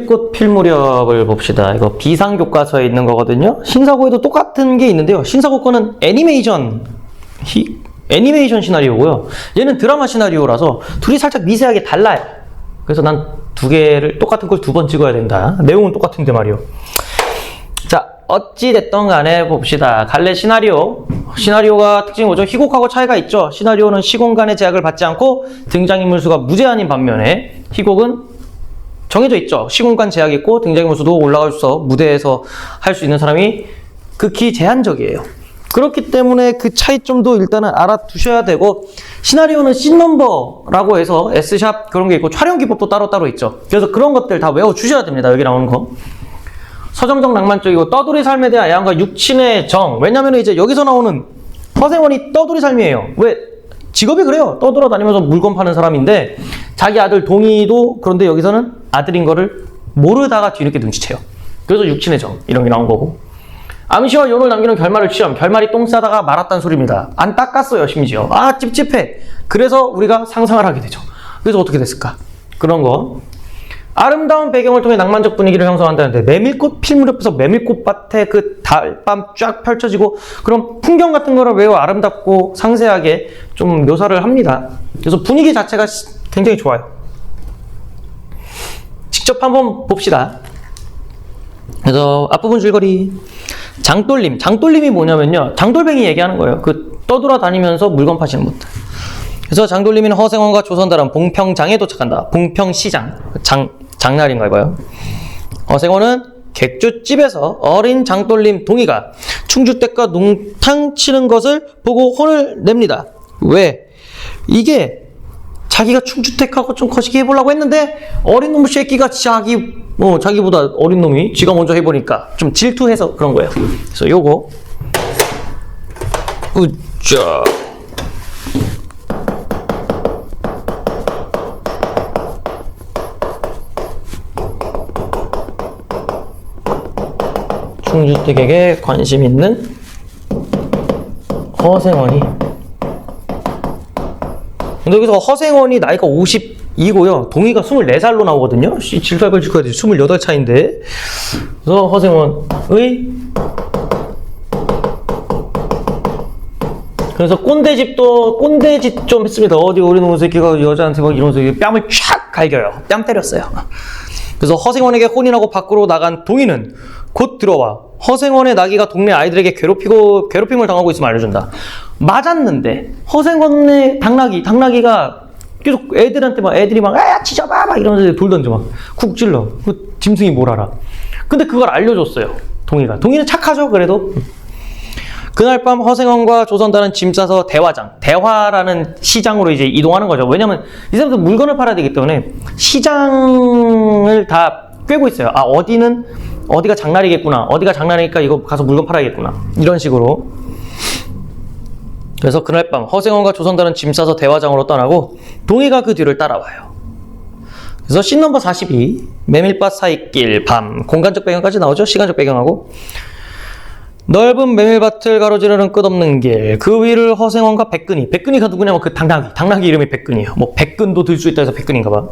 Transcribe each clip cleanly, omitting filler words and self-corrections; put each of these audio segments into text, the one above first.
메밀꽃 필 무렵을 봅시다. 이거 비상교과서에 있는 거거든요. 신사고에도 똑같은 게 있는데요. 신사고 거는 애니메이션 시나리오고요. 얘는 드라마 시나리오라서 둘이 살짝 미세하게 달라요. 그래서 난 두 개를 똑같은 걸 두 번 찍어야 된다. 내용은 똑같은데 말이요. 자, 어찌됐던 간에 봅시다. 갈래 시나리오가 특징이 뭐죠? 희곡하고 차이가 있죠. 시나리오는 시공간의 제약을 받지 않고 등장인물 수가 무제한인 반면에 희곡은 정해져 있죠. 시공간 제약이 있고 등장인물 수도 올라갈 수 있어 무대에서 할 수 있는 사람이 극히 제한적이에요. 그렇기 때문에 그 차이점도 일단은 알아두셔야 되고, 시나리오는 씬넘버라고 해서 S샵 그런 게 있고 촬영 기법도 따로 있죠. 그래서 그런 것들 다 외워주셔야 됩니다. 여기 나오는 거. 서정적 낭만적이고 떠돌이 삶에 대한 애환과 육친의 정. 왜냐면 이제 여기서 나오는 허생원이 떠돌이 삶이에요. 왜? 직업이 그래요. 떠돌아다니면서 물건 파는 사람인데 자기 아들 동희도 그런데 여기서는 아들인 거를 모르다가 뒤늦게 눈치채요. 그래서 육친의 정 이런 게 나온 거고, 암시와 연을 남기는 결말을 취함. 결말이 똥 싸다가 말았다는 소리입니다. 안 닦았어요 심지어. 아 찝찝해. 그래서 우리가 상상을 하게 되죠. 그래서 어떻게 됐을까? 그런 거. 아름다운 배경을 통해 낭만적 분위기를 형성한다는데, 메밀꽃 필 무렵에서 메밀꽃밭에 그 달밤 쫙 펼쳐지고 그런 풍경 같은 거를 매우 아름답고 상세하게 좀 묘사를 합니다. 그래서 분위기 자체가 굉장히 좋아요. 직접 한번 봅시다. 그래서 앞부분 줄거리. 장돌림이 뭐냐면요, 장돌뱅이 얘기하는 거예요. 그 떠돌아다니면서 물건 파시는 분들. 그래서 장돌림은 허생원과 조선다란 봉평장에 도착한다. 봉평시장, 장날인가 봐요. 허생원은 객주집에서 어린 장돌림 동희가 충주댁과 농탕 치는 것을 보고 혼을 냅니다. 왜? 이게 자기가 충주택하고 좀 거시기 해보려고 했는데 어린 놈의 새끼가 자기보다 어린 놈이 지가 먼저 해보니까 좀 질투해서 그런 거예요. 그래서 요거 우짜 충주택에게 관심 있는 허생원이. 근데 여기서 허생원이 나이가 52고요. 동희가 24살로 나오거든요. 질깔질깔 28 차인데. 그래서 허생원의 그래서 꼰대짓 좀 했습니다. 어디 우리 놈의 새끼가 여자한테 막 이러면서 뺨을 촥 갈겨요. 뺨 때렸어요. 그래서 허생원에게 혼인하고 밖으로 나간 동희는 곧 들어와 허생원의 나기가 동네 아이들에게 괴롭힘을 당하고 있음을 알려준다. 맞았는데 허생원의 당나기가 계속 애들이 막 치져봐 막 이러면서 돌 던져 막 쿡 찔러. 그 짐승이 뭘 알아. 근데 그걸 알려줬어요. 동희는 착하죠. 그래도 그날 밤 허생원과 조선단은 짐 싸서 대화라는 시장으로 이제 이동하는 거죠. 왜냐면 이 사람들 물건을 팔아야 되기 때문에 시장을 다 꿰고 있어요. 아, 어디가 장날이겠구나. 어디가 장날이니까 이거 가서 물건 팔아야겠구나. 이런 식으로. 그래서 그날 밤 허생원과 조선단은 짐 싸서 대화장으로 떠나고 동희가 그 뒤를 따라와요. 그래서 씬 넘버 42 메밀밭 사이길 밤. 공간적 배경까지 나오죠. 시간적 배경하고 넓은 메밀밭을 가로지르는 끝없는 길. 그 위를 허생원과 백근이가 누구냐면 그 당나귀 이름이 백근이에요. 뭐 백근도 들 수 있다 해서 백근인가 봐.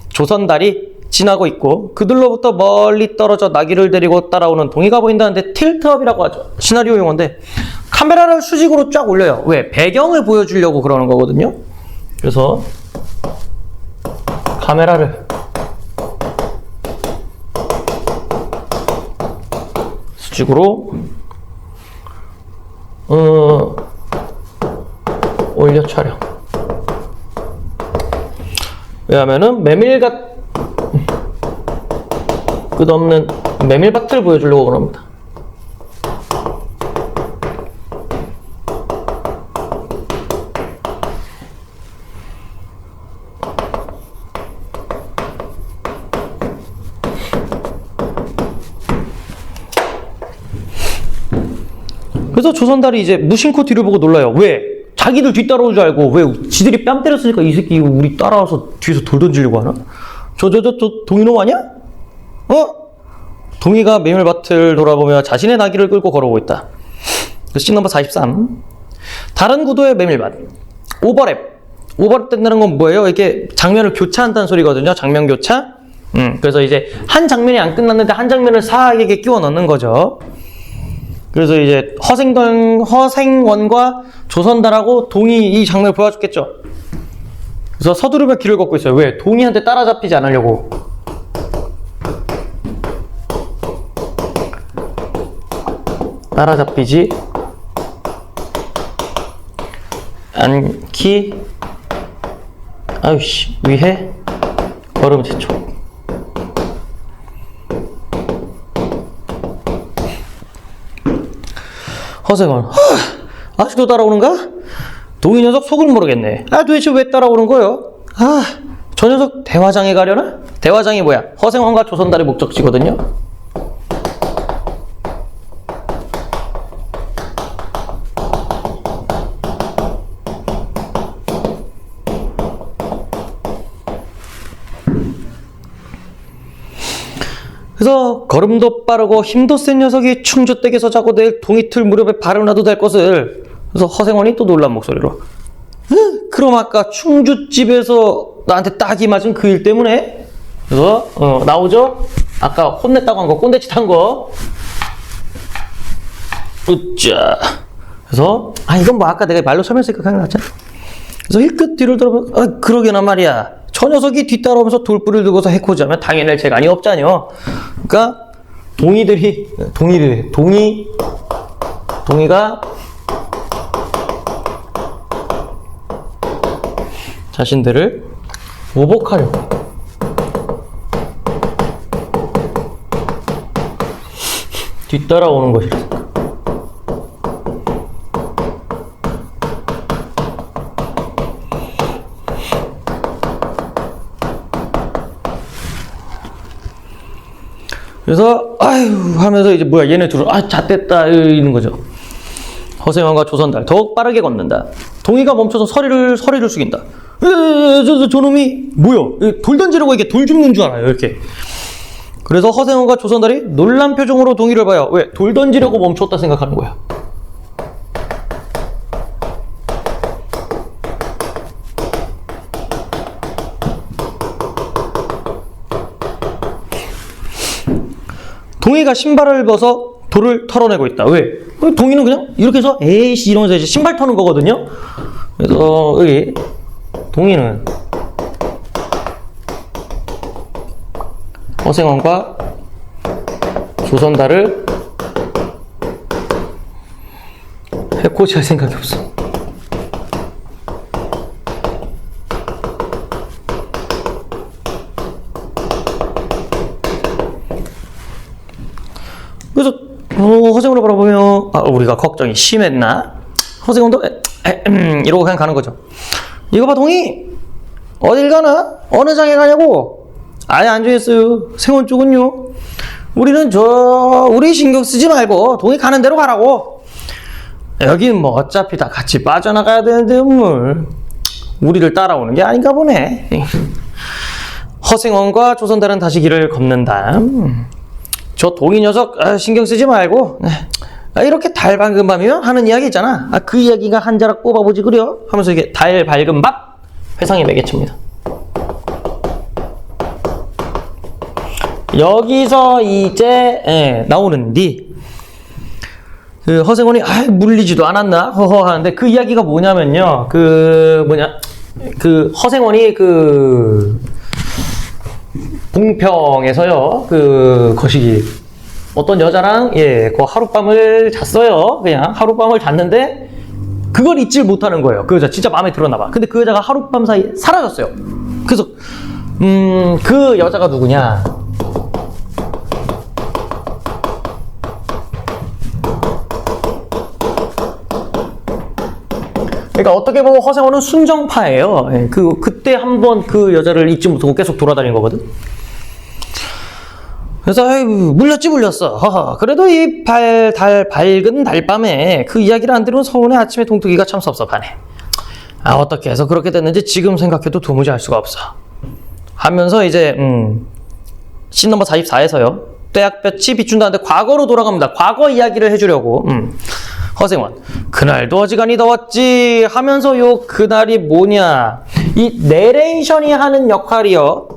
조선달이 지나고 있고 그들로부터 멀리 떨어져 나귀를 데리고 따라오는 동희가 보인다는데, 틸트업이라고 하죠. 시나리오 용어인데 카메라를 수직으로 쫙 올려요. 왜? 배경을 보여주려고 그러는 거거든요. 그래서 카메라를 수직으로 올려 촬영. 왜냐면은 끝없는 메밀밭을 보여주려고 그럽니다. 그래서 조선달이 이제 무심코 뒤를 보고 놀라요. 왜? 자기들 뒤따라오는 줄 알고, 왜 지들이 뺨 때렸으니까 이 새끼 우리 따라와서 뒤에서 돌 던지려고 하나? 저 동희놈 아니야? 동희가 메밀밭을 돌아보며 자신의 나귀를 끌고 걸어오고 있다. 씬 넘버 43 다른 구도의 메밀밭. 오버랩 된다는 건 뭐예요? 이게 장면을 교차한다는 소리거든요. 장면 교차. 그래서 이제 한 장면이 안 끝났는데 한 장면을 사에게 끼워 넣는 거죠. 그래서 이제 허생원과 조선달하고 동이 이 장면을 보여줬겠죠. 그래서 서두르며 길을 걷고 있어요. 왜? 동이한테 따라잡히지 않으려고. 따라잡히지 않기 아유씨 위해 걸음 재촉. 허생원 아직도 따라오는가? 동이 녀석 속을 모르겠네. 도대체 왜 따라오는 거요? 저 녀석 대화장에 가려나? 대화장이 뭐야? 허생원과 조선달의 목적지거든요. 그래서 걸음도 빠르고 힘도 센 녀석이 충주댁에서 자고 내일 동이틀 무렵에 발을 놔도 될 것을. 그래서 허생원이 또 놀란 목소리로 그럼 아까 충주집에서 나한테 딱이 맞은 그 일 때문에? 그래서 나오죠? 아까 혼냈다고 한 거, 꼰대짓 한 거. 으짜. 그래서 이건 뭐 아까 내가 말로 설명했으니까 그냥 낫잖아. 그래서 힐끗 뒤를 돌아보면 그러게나 말이야. 저 녀석이 뒤따라오면서 돌불을 들고서 해코지하면 당해낼 재간이 없잖여. 그러니까 동이가 자신들을 오복하려고 뒤따라오는 것이다. 그래서 아유 하면서 이제 뭐야 얘네 둘은 잣됐다 이러는 거죠. 허생원과 조선달 더욱 빠르게 걷는다. 동이가 멈춰서 서리를 숙인다. 저놈이 뭐야? 돌 던지려고 이게 돌 줍는 줄 알아요 이렇게. 그래서 허생원과 조선달이 놀란 표정으로 동이를 봐요. 왜? 돌 던지려고 멈췄다 생각하는 거야. 동이가 신발을 벗어 돌을 털어내고 있다. 왜? 동이는 그냥 이렇게 해서 에이씨 이러면서 이제 신발 터는 거거든요. 그래서 여기 동이는 허생원과 조선달을 해코지할 생각이 없어. 그래서 허생원을 바라보며 우리가 걱정이 심했나? 허생원도 이러고 그냥 가는 거죠. 이거 봐 동이 어딜 가나? 어느 장에 가냐고? 아예 앉아있어요. 생원 쪽은요. 우리는 우리 신경 쓰지 말고 동이 가는 대로 가라고. 여긴 뭐 어차피 다 같이 빠져나가야 되는데 뭘 우리를 따라오는 게 아닌가 보네. 허생원과 조선달은 다시 길을 걷는다. 저 동이 녀석 신경 쓰지 말고 이렇게 달 밝은 밤이면 하는 이야기 있잖아. 그 이야기가 한 자락 뽑아보지 그려 하면서 이게 달 밝은 밤 회상이 매개칩니다. 여기서 이제 나오는데 그 허생원이 물리지도 않았나 허허 하는데 그 이야기가 뭐냐면요. 그 허생원이 봉평에서요, 거시기 어떤 여자랑 그 하룻밤을 잤어요. 그냥 하룻밤을 잤는데 그걸 잊질 못하는 거예요. 그 여자 진짜 마음에 들었나 봐. 근데 그 여자가 하룻밤 사이에 사라졌어요. 그래서 그 여자가 누구냐? 그러니까 어떻게 보면 허생원은 순정파예요. 그때 한번 그 여자를 잊지 못하고 계속 돌아다닌 거거든. 그래서 물렸어. 허허. 그래도 이 밝은 달밤에 그 이야기를 안 들으면 서운해. 아침에 동트기가 참 섭섭하네. 어떻게 해서 그렇게 됐는지 지금 생각해도 도무지 알 수가 없어. 하면서 이제 씬 넘버 44에서요. 떼약볕이 비춘다는데 과거로 돌아갑니다. 과거 이야기를 해주려고. 허생원, 그날도 어지간히 더웠지 하면서 그날이 뭐냐. 이 내레이션이 하는 역할이요.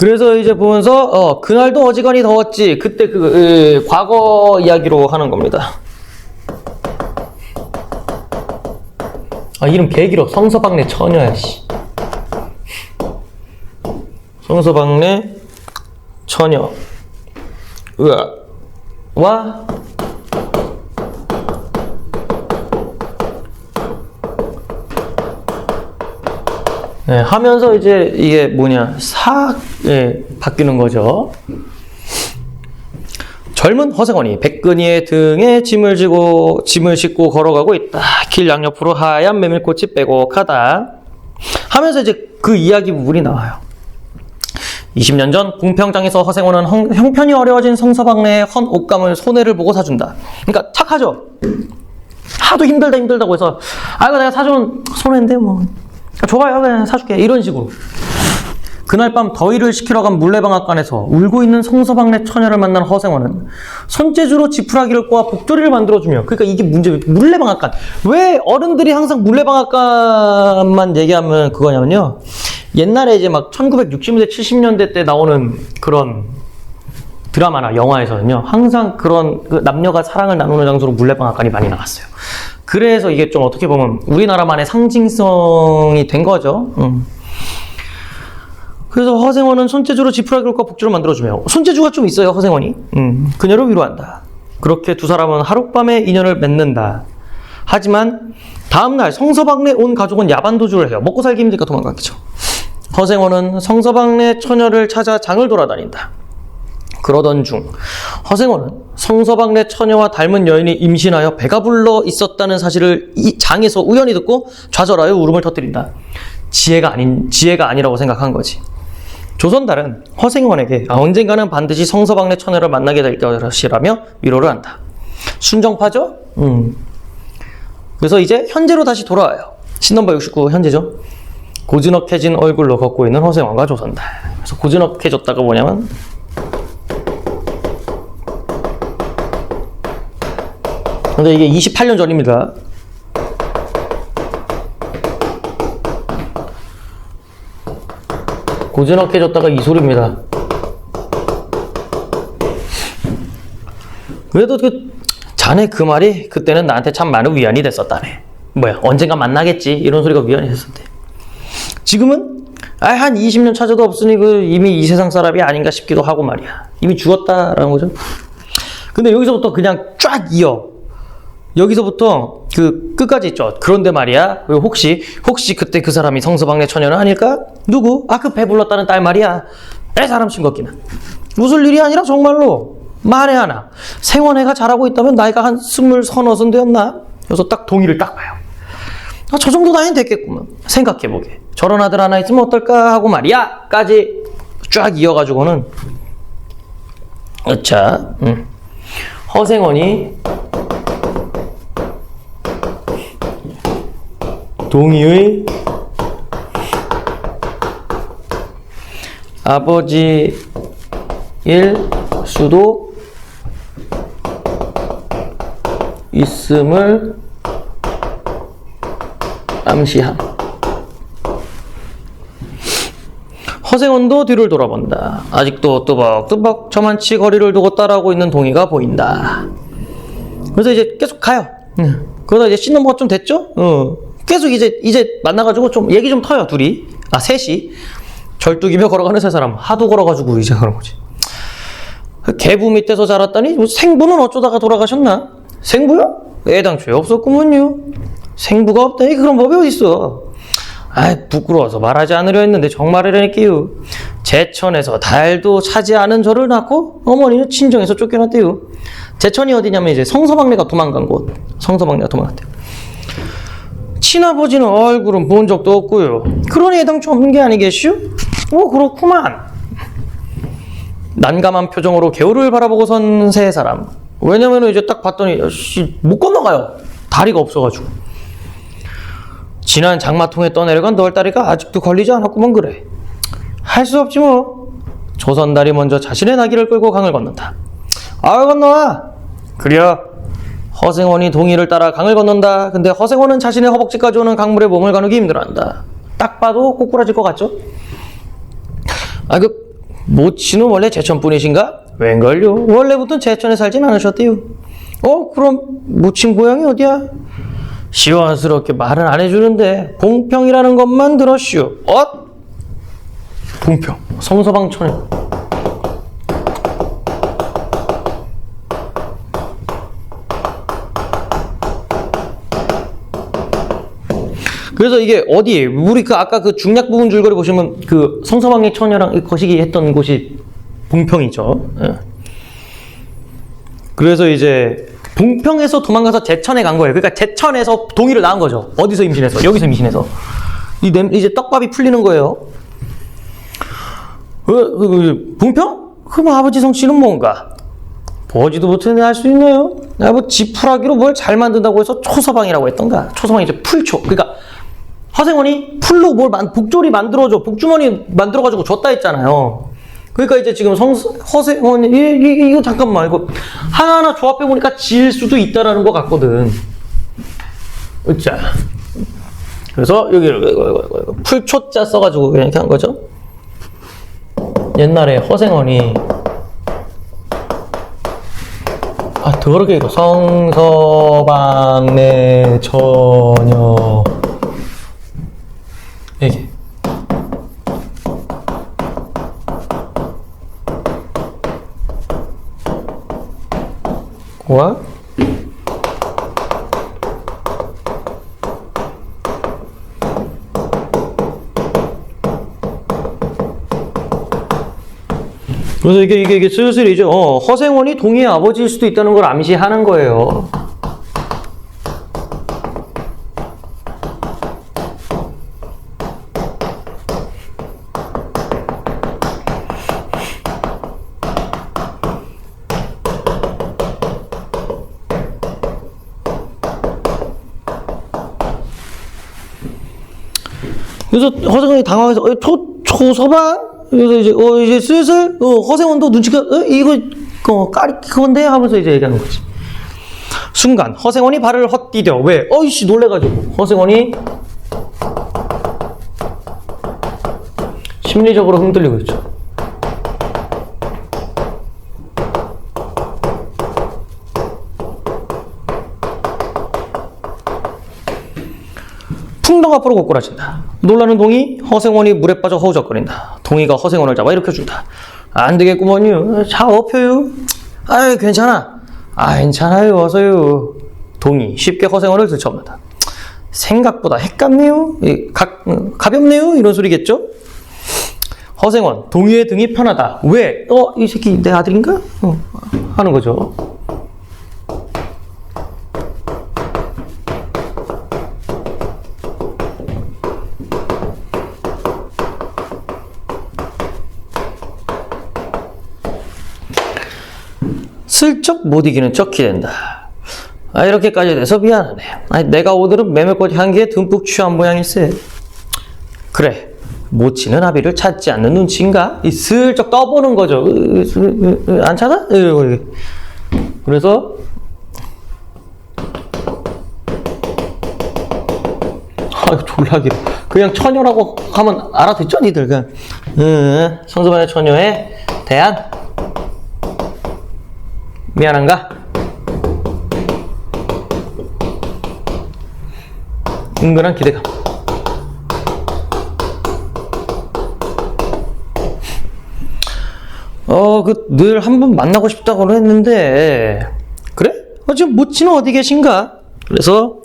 그래서 이제 보면서 그날도 어지간히 더웠지. 그때 과거 이야기로 하는 겁니다. 아, 이름 개길어. 성서박내 처녀야, 씨. 성서박내 처녀. 와 네, 하면서 이제 이게 뭐냐 바뀌는 거죠. 젊은 허생원이 백근이의 등에 짐을 싣고 걸어가고 있다. 길 양옆으로 하얀 메밀꽃이 빼곡하다. 하면서 이제 그 이야기 부분이 나와요. 20년 전 궁평장에서 허생원은 형편이 어려워진 성서박내의 헌 옷감을 손해를 보고 사준다. 그러니까 착하죠. 하도 힘들다고 해서 이거 내가 사준 손해인데 뭐 좋아요, 그냥 사줄게, 이런 식으로. 그날 밤 더위를 식히러 간 물레방앗간에서 울고 있는 성서박내 처녀를 만난 허생원은 손재주로 지푸라기를 꼬아 복조리를 만들어주며, 그러니까 이게 문제, 물레방앗간. 왜 어른들이 항상 물레방앗간만 얘기하면 그거냐면요, 옛날에 이제 막 1960년대 70년대 때 나오는 그런 드라마나 영화에서는요, 항상 그런 남녀가 사랑을 나누는 장소로 물레방앗간이 많이 나갔어요. 그래서 이게 좀 어떻게 보면 우리나라만의 상징성이 된 거죠. 그래서 허생원은 손재주로 지푸라기를 꽂아 복주를 만들어주며, 손재주가 좀 있어요, 허생원이. 그녀를 위로한다. 그렇게 두 사람은 하룻밤에 인연을 맺는다. 하지만 다음날 성서박내 온 가족은 야반도주를 해요. 먹고 살기 힘드니까 도망갔겠죠. 허생원은 성서박내 처녀를 찾아 장을 돌아다닌다. 그러던 중 허생원은 성서박내 처녀와 닮은 여인이 임신하여 배가 불러 있었다는 사실을 이 장에서 우연히 듣고 좌절하여 울음을 터뜨린다. 지혜가 아니라고 생각한 거지. 조선달은 허생원에게 언젠가는 반드시 성서박내 처녀를 만나게 될 것이라며 위로를 한다. 순정파죠? 그래서 이제 현재로 다시 돌아와요. 신넘버 69 현재죠. 고즈넉해진 얼굴로 걷고 있는 허생원과 조선달. 그래서 고즈넉해졌다가 뭐냐면, 근데 이게 28년 전입니다. 고즈넉해졌다가 이 소리입니다. 그래도 자네 그 말이 그때는 나한테 참 많은 위안이 됐었다네. 언젠가 만나겠지, 이런 소리가 위안이 됐었대. 지금은 한 20년 차저도 없으니 이미 이 세상 사람이 아닌가 싶기도 하고 말이야. 이미 죽었다라는 거죠. 근데 여기서부터 그냥 쫙 이어. 여기서부터 끝까지 있죠. 그런데 말이야, 혹시 그때 그 사람이 성서박내 처녀는 아닐까? 누구? 그 배불렀다는 딸 말이야. 사람 싱겁기는. 웃을 일이 아니라 정말로. 만에 하나 생원애가 잘하고 있다면 나이가 한 20-30 되었나? 그래서 딱 동의를 딱 봐요. 저 정도 나이는 됐겠구만. 생각해보게. 저런 아들 하나 있으면 어떨까 하고 말이야 까지 쫙 이어가지고는, 자, 허생원이 동의의 아버지일 수도 있음을 암시함. 허생원도 뒤를 돌아본다. 아직도 또박또박 저만치 거리를 두고 따라오고 있는 동의가 보인다. 그래서 이제 계속 가요. 그러다 이제 씬넘버가 좀 됐죠? 계속 이제 만나가지고 좀 얘기 좀 터요, 둘이. 셋이. 절뚝이며 걸어가는 세 사람. 하도 걸어가지고 이제 그런 거지. 개부 밑에서 자랐다니, 생부는 어쩌다가 돌아가셨나? 생부요? 애당초에 없었구먼요. 생부가 없다니 그런 법이 어딨어. 부끄러워서 말하지 않으려 했는데 정말이라니까요. 제천에서 달도 차지 않은 저를 낳고 어머니는 친정에서 쫓겨났대요. 제천이 어디냐면 이제 성서박내가 도망간 곳. 성서박내가 도망갔대요. 친아버지는 얼굴은 본 적도 없고요. 그러니 애당초 없는 게 아니겠슈? 그렇구만. 난감한 표정으로 개울을 바라보고 선 세 사람. 왜냐면 이제 딱 봤더니 못 건너가요. 다리가 없어가지고. 지난 장마통에 떠내려간 널다리가 아직도 걸리지 않았구먼. 그래. 할 수 없지 뭐. 조선달이 먼저 자신의 나귀를 끌고 강을 건넌다. 건너와. 그려. 허생원이 동이를 따라 강을 건넌다. 근데 허생원은 자신의 허벅지까지 오는 강물에 몸을 가누기 힘들어한다. 딱 봐도 꼬꾸라질 것 같죠? 모친은 원래 제천분이신가? 웬걸요? 원래부터 제천에 살진 않으셨대요. 그럼 모친 고향이 어디야? 시원스럽게 말은 안 해주는데 봉평이라는 것만 들었슈. 봉평, 성서방촌에. 그래서 이게 어디, 우리 아까 그 중략 부분 줄거리 보시면 그 성서방의 처녀랑 거시기 했던 곳이 봉평이죠. 예. 그래서 이제 봉평에서 도망가서 제천에 간 거예요. 그러니까 제천에서 동의를 낳은 거죠. 어디서 임신해서? 여기서 임신해서. 이제 떡밥이 풀리는 거예요. 봉평? 그럼 아버지 성씨는 뭔가? 보지도 못했는데 알 수 있나요? 지푸라기로 뭘 잘 만든다고 해서 초서방이라고 했던가? 초서방이 이제 풀초. 그러니까 허생원이 풀로 복조리 만들어줘. 복주머니 만들어가지고 줬다 했잖아요. 그러니까 이제 지금 허생원이, 이거 잠깐만, 이거 하나하나 조합해보니까 질 수도 있다라는 것 같거든. 자. 그래서 여기 풀초자 써가지고 이렇게 한 거죠. 옛날에 허생원이 더럽게 이거 성서방 내 처녀 이게 와 그래서 이게 슬슬 이제 허생원이 동희의 아버지일 수도 있다는 걸 암시하는 거예요. 그래서 허생원이 당황해서 초서방? 그래서 이제 슬슬 허생원도 눈치가 이거 까리 그건데 하면서 이제 얘기하는 거지. 순간 허생원이 발을 헛디뎌. 왜? 어이씨 놀래가지고 허생원이 심리적으로 흔들리고 있죠. 풍덩 앞으로 고꾸라진다. 놀라는 동희, 허생원이 물에 빠져 허우적거린다. 동희가 허생원을 잡아 일으켜준다. 안 되겠구먼요. 자, 업혀요. 아이, 괜찮아. 괜찮아요. 어서요. 동희, 쉽게 허생원을 들쳐옵니다. 생각보다 핵같네요. 가볍네요. 이런 소리겠죠? 허생원, 동희의 등이 편하다. 왜? 이 새끼 내 아들인가? 하는 거죠. 슬쩍 못 이기는 척 기댄다. 이렇게까지 돼서 미안하네. 내가 오늘은 매매꽃 향기에 듬뿍 취한 모양일세. 그래, 모치는 아비를 찾지 않는 눈치인가? 슬쩍 떠보는 거죠. 안 찾아? 그래서 졸라 길어. 그냥 처녀라고 하면 알아듣죠, 니들. 그냥 성서방의 처녀에 대한 미안한가? 은근한 기대감. 늘 한번 만나고 싶다고는 했는데, 그래? 지금 모치는 어디 계신가? 그래서,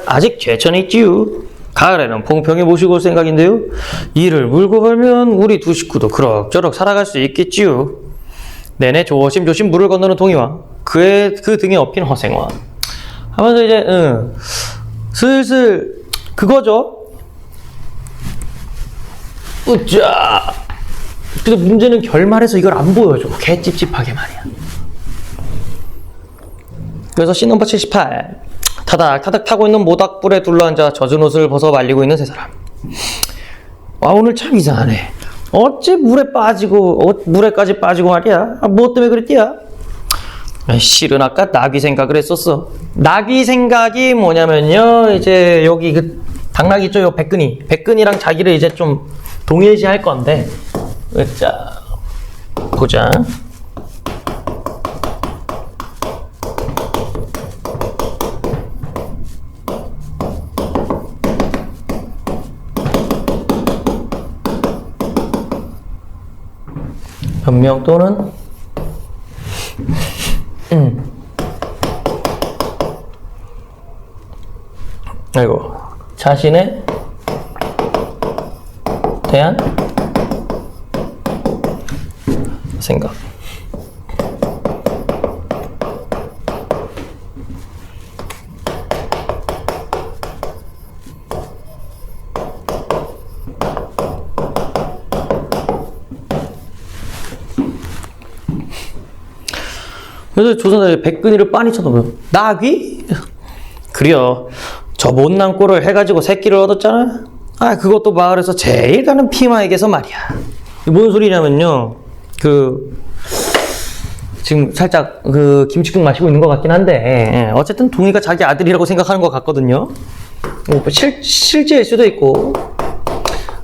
아직 제천에 있지요. 가을에는 봉평에 모시고 올 생각인데요. 이를 물고 벌면 우리 두 식구도 그럭저럭 살아갈 수 있겠지요. 내내 조심조심 물을 건너는 동희와 그 등에 업힌 허생원 하면서 이제 슬슬 그거죠. 으짜. 근데 문제는 결말에서 이걸 안 보여줘. 개 찝찝하게 말이야. 그래서 씬 넘버 78 타닥타닥 타고 있는 모닥불에 둘러앉아 젖은 옷을 벗어 말리고 있는 세 사람. 오늘 참 이상하네. 어째 물에 빠지고, 물에까지 빠지고 말이야. 뭐 때문에 그랬디야? 실은 아까 나귀 생각을 했었어. 나귀 생각이 뭐냐면요. 이제 여기 그 당나귀 있죠? 요 백근이. 백근이랑 자기를 이제 좀 동일시 할 건데. 자, 보자. 변명 또는 아이고 자신에 대한 생각. 그래서 조선에 백근이를 빤히 쳐다보면 나귀? 그래요. 저 못난 꼴을 해가지고 새끼를 얻었잖아. 그것도 마을에서 제일 가는 피마에게서 말이야. 뭔 소리냐면요. 지금 살짝 김치국 마시고 있는 것 같긴 한데 어쨌든 동희가 자기 아들이라고 생각하는 것 같거든요. 실제일 수도 있고.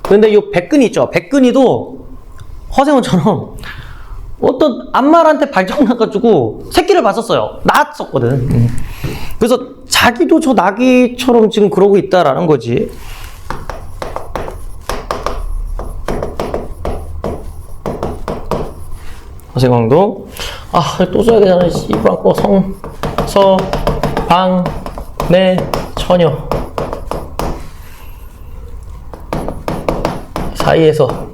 그런데 이 백근이 있죠. 백근이도 허생원처럼 어떤 암말한테 발정나가지고 새끼를 봤었어요. 낳았었거든. 그래서 자기도 저 나귀처럼 지금 그러고 있다라는 거지. 허생왕도 또 써야 되잖아. 이거 안고 내 처녀 사이에서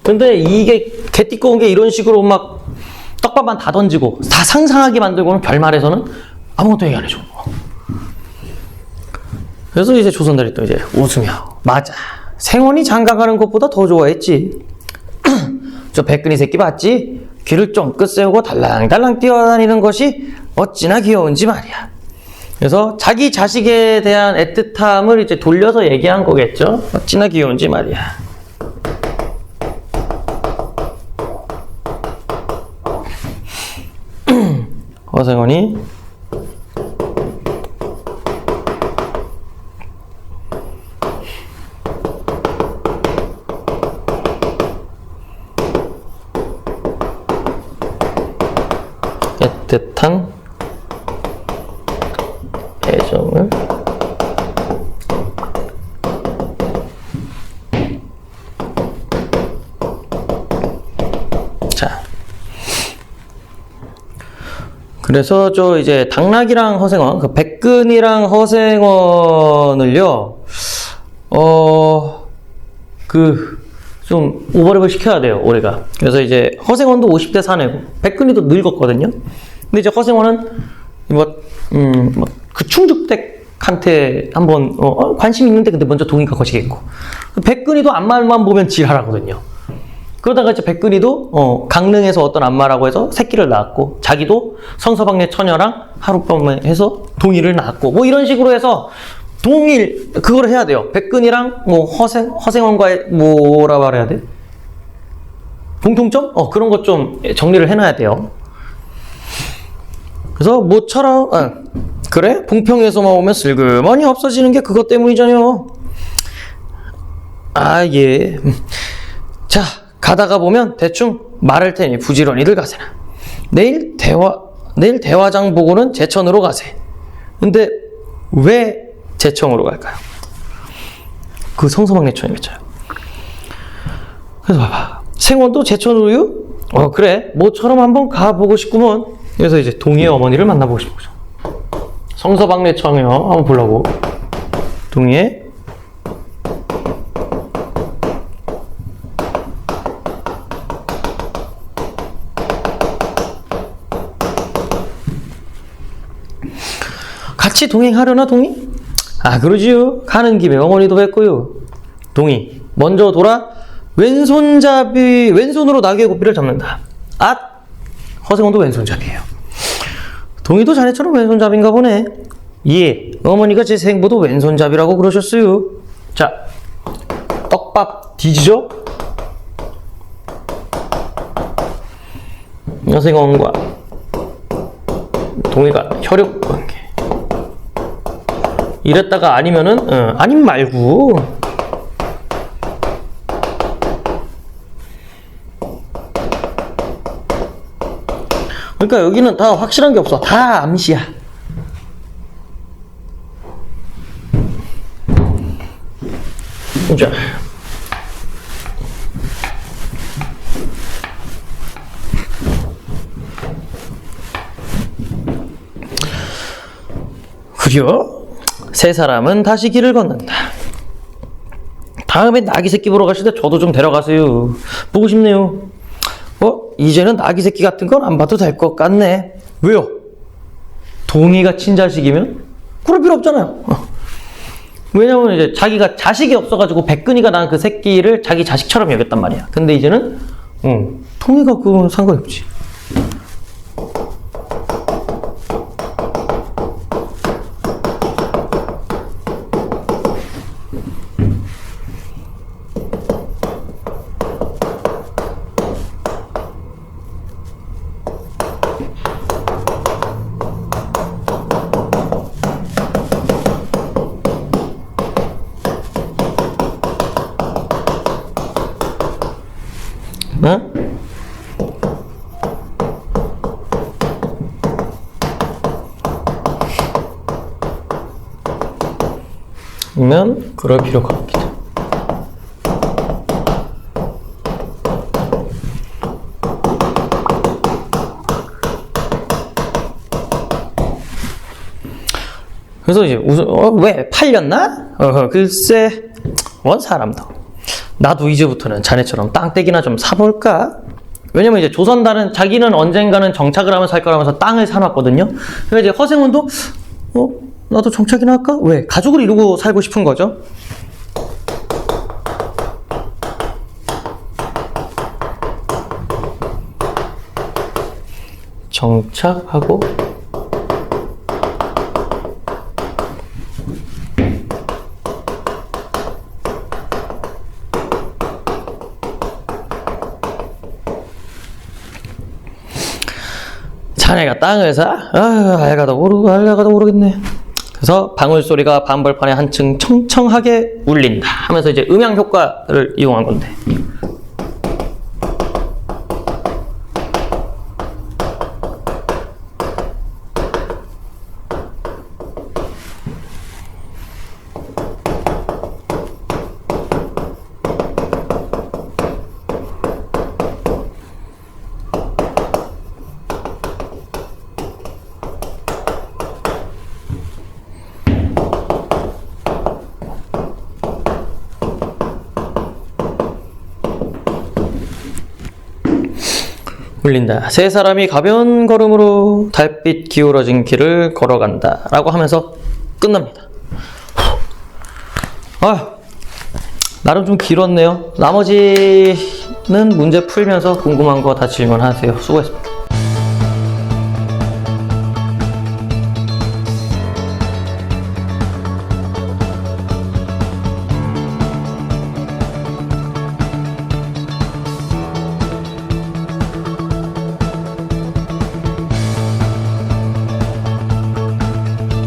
근데 이게 개띠꺼운 게 이런 식으로 막 떡밥만 다 던지고 다 상상하게 만들고는 결말에서는 아무것도 얘기 안 해줘. 그래서 이제 조선들이 또 이제 웃으며 맞아. 생원이 장가가는 것보다 더 좋아했지. 저 백근이 새끼 봤지? 귀를 쫑긋 세우고 달랑달랑 뛰어다니는 것이 어찌나 귀여운지 말이야. 그래서 자기 자식에 대한 애틋함을 이제 돌려서 얘기한 거겠죠. 어찌나 귀여운지 말이야. 허생원이 애틋한 애정을 그래서 저 이제 당나귀랑 허생원, 그 백근이랑 허생원을요, 좀 오버랩을 시켜야 돼요, 올해가. 그래서 이제 허생원도 50대 사내고, 백근이도 늙었거든요. 근데 이제 허생원은 그 충주댁한테 한번 관심 있는데 근데 먼저 동의가 거시겠고, 백근이도 앞말만 보면 지랄하거든요. 그러다가 이제 백근이도 강릉에서 어떤 안마라고 해서 새끼를 낳았고, 자기도 성서방네 처녀랑 하룻밤에 해서 동일을 낳았고, 뭐 이런 식으로 해서 동일 그걸 해야 돼요. 백근이랑 뭐 허생원과의 뭐라 말해야 돼? 공통점? 그런 것 좀 정리를 해놔야 돼요. 그래서 모처럼 그래? 봉평에서만 오면 슬그머니 없어지는 게 그것 때문이잖요. 예. 자, 가다가 보면 대충 말할 테니 부지런히들 가세나. 내일 대화장 보고는 제천으로 가세. 근데 왜 제천으로 갈까요? 그 성서방네 처녀겠죠. 그래서 봐봐. 생원도 제천으로요? 그래. 모처럼 한번 가보고 싶구먼. 그래서 이제 동희의 어머니를 만나보고 싶은 거죠. 성서방네 처녀 한번 보려고. 동희의 같이 동행하려나 동희? 그러지요. 가는 김에 어머니도 뵙고요. 동의. 먼저 돌아 왼손으로 나귀의 고삐를 잡는다. 앗! 허생원도 왼손잡이에요. 동의도 자네처럼 왼손잡인가 보네. 예, 어머니가 제 생보도 왼손잡이라고 그러셨어요. 자, 떡밥 뒤지죠? 허생원과 동의가 혈육 관계. 이랬다가 아니면은 아님 말고 그러니까 여기는 다 확실한 게 없어. 다 암시야. 자, 그려 세 사람은 다시 길을 걷는다. 다음에 나귀 새끼 보러 가실 때 저도 좀 데려가세요. 보고 싶네요. 이제는 나귀 새끼 같은 건 안 봐도 될 것 같네. 왜요? 동의가 친자식이면 그럴 필요 없잖아요. 왜냐면 이제 자기가 자식이 없어가지고 백근이가 낳은 그 새끼를 자기 자식처럼 여겼단 말이야. 근데 이제는 동의가 그건 상관이 없지. 응? 그러면 그럴 필요가 없겠다. 그래서 이제 왜 팔렸나? 글쎄, 사람도. 나도 이제부터는 자네처럼 땅떼기나 좀 사볼까? 왜냐면 이제 조선단은 자기는 언젠가는 정착을 하면서 살 거라면서 땅을 사놨거든요. 그래서 이제 허생원도 나도 정착이나 할까? 왜? 가족을 이루고 살고 싶은 거죠. 정착하고 자네가 땅을 사? 알가도 모르겠네. 그래서 방울소리가 반벌판에 한층 청청하게 울린다 하면서 이제 음향 효과를 이용한 건데. 울린다. 세 사람이 가벼운 걸음으로 달빛 기울어진 길을 걸어간다 라고 하면서 끝납니다. 나름 좀 길었네요. 나머지는 문제 풀면서 궁금한 거 다 질문하세요. 수고했습니다.